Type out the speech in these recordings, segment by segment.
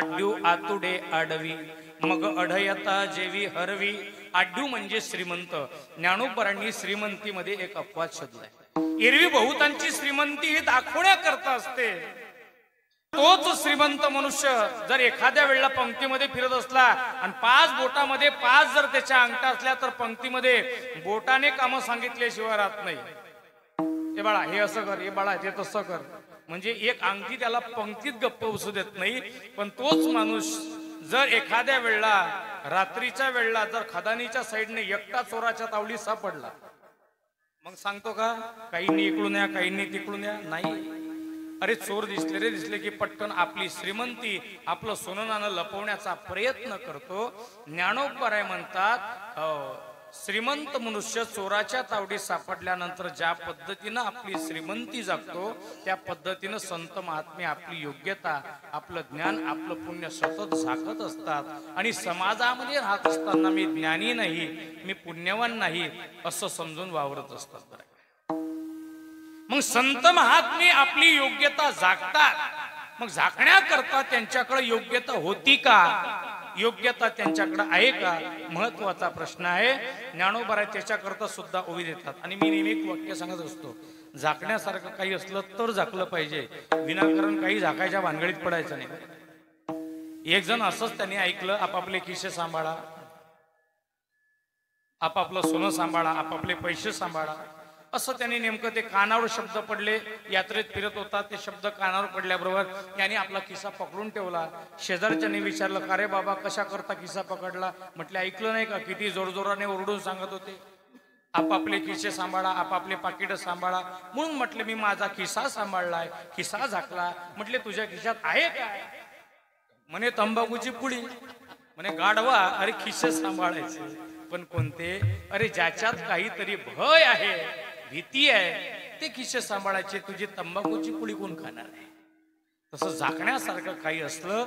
आड्यू आतुडे आडवी मग अढयता जेवी हरवी। आड्यू म्हणजे श्रीमंत। ज्ञानोबरांनी श्रीमंतीमध्ये एक अपवाद शोधलाय। एरवी बहुतांची श्रीमंती ही दाखवण्याकरता असते। तोच श्रीमंत मनुष्य जर एखाद्या वेळेला पंक्तीमध्ये फिरत असला आणि 5 बोटामध्ये 5 जर त्याच्या अंगठा असल्या तर पंक्तीमध्ये बोटाने काम सांगितल्याशिवाय राहत नाही। हे बाळा हे असं कर, हे बाळा ते तसं कर, म्हणजे एक अंगठी त्याला पंक्तीत गप्प बसू देत नाही। पण तोच माणूस जर एखाद्या वेळेला रात्रीच्या वेळेला जर खदानीच्या साईडने एकटा चोराच्या तावडीत सापडला, मग सांगतो का काहींनी इकडून या काहींनी तिकडून या? नाही। अरे चोर दिसले रे दिसले की पटकन आपली श्रीमंती आपलं सोनं नाणं लपवण्याचा प्रयत्न करतो। ज्ञानोबराय म्हणतात श्रीमंत मनुष्य चोराच्या तावडीत सापडल्यानंतर ज्या पद्धतीनं आपली श्रीमंती जगतो त्या पद्धतीनं संत महात्मे आपली योग्यता आपलं ज्ञान आपलं पुण्य सतत झाकत असतात आणि समाजामध्ये राहत असताना मी ज्ञानी नाही मी पुण्यवान नाही असं समजून वावरत असतात। मग संत महात्मे आपली योग्यता झाकतात। मग झाकण्याकरता त्यांच्याकडे योग्यता होती का, योग्यता त्यांच्याकडे आहे का, महत्वाचा प्रश्न आहे। ज्ञानोबराय त्याच्याकरता सुद्धा उभी देतात। आणि मी नेहमी एक वाक्य सांगत असतो, झाकण्यासारखं काही असलं तर झाकलं पाहिजे, विनाकारण काही झाकायच्या भानगडीत पडायचं नाही। एक जण असंच त्यांनी ऐकलं, आपापले खिसे सांभाळा, आपापलं सोनं सांभाळा, आपापले पैसे सांभाळा, असं त्यांनी नेमकं ते कानावर शब्द पडले। यात्रेत फिरत होता, ते शब्द कानावर पडल्याबरोबर याने आपला खिसा पकडून ठेवला। शेजारच्याने विचारलं का रे बाबा कशा करता खिसा पकडला? म्हटले ऐकलं नाही का किती जोरजोराने ओरडून सांगत होते, आपापले खिसे सांभाळा, आपापले पाकिट सांभाळा। म्हणून म्हटले मी माझा खिसा सांभाळलाय, खिसा झाकला। म्हटले तुझ्या खिशात आहे काय? म्हणे तंबाखूची पुडी। म्हणे गाढवा, अरे खिसे सांभाळायचे पण कोणते? अरे ज्याच्यात काहीतरी भय आहे, भीती आहे, ते खिसे सांभाळायचे, तुझी तंबाखूची पुडी कोण खाणार आहे? तसं झाकण्यासारखं काही असलं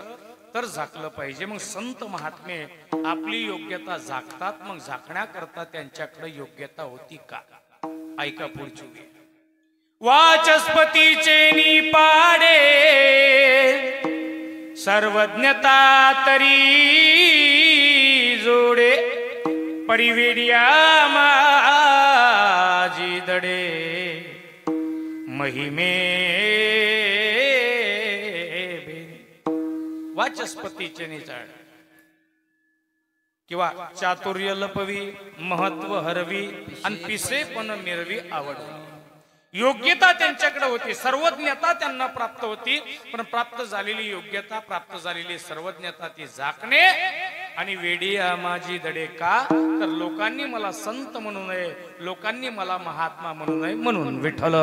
तर झाकलं पाहिजे। मग संत महात्मे आपली योग्यता झाकतात। मग झाकण्याकरता त्यांच्याकडे योग्यता होती का? ऐका पुढची वेळ। वाचस्पतीचे निपाडे सर्वज्ञता तरी जोडे परिवेडिया माझी दडे महिमे। वाचस्पतीचे निचाड किंवा चातुर्य लपवी महत्व हरवी आणि पिसे पण मिरवी आवड। योग्यता त्यांच्याकडे होती, सर्वज्ञता त्यांना प्राप्त होती, पण प्राप्त झालेली योग्यता प्राप्त झालेली सर्वज्ञता ती झाकणे आणि वेडिया माझी दडे। का तर लोकांनी मला संत म्हणू नये, लोकांनी मला महात्मा म्हणू नये म्हणून। विठ्ठल